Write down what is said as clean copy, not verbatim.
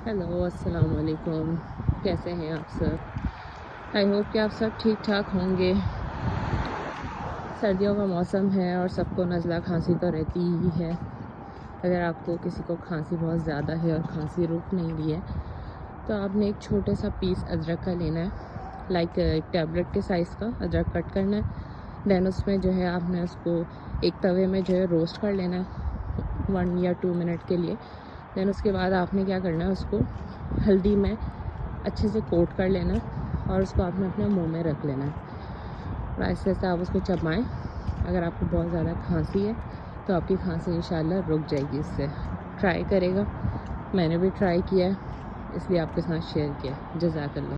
Hello अस्सलाम वालेकुम। कैसे हैं आप सब? आई होप कि आप सब ठीक ठाक होंगे। सर्दियों का मौसम है और सबको नज़ला खांसी तो रहती ही है। अगर आपको किसी को खांसी बहुत ज़्यादा है और खांसी रुक नहीं रही है तो आपने एक छोटे सा पीस अदरक का लेना है, लाइक एक टैबलेट के साइज़ का अदरक कट करना है। दैन उसमें जो है आपने उसको एक तवे में जो है रोस्ट कर लेना है 1 या 2 मिनट के लिए। दैन उसके बाद आपने क्या करना है, उसको हल्दी में अच्छे से कोट कर लेना है और उसको आपने अपने मुंह में रख लेना है और ऐसे ऐसे आप उसको चबाएं। अगर आपको बहुत ज़्यादा खांसी है तो आपकी खांसी इंशाल्लाह रुक जाएगी। इससे ट्राई करेगा, मैंने भी ट्राई किया है इसलिए आपके साथ शेयर किया। जज़ाकल्लाह।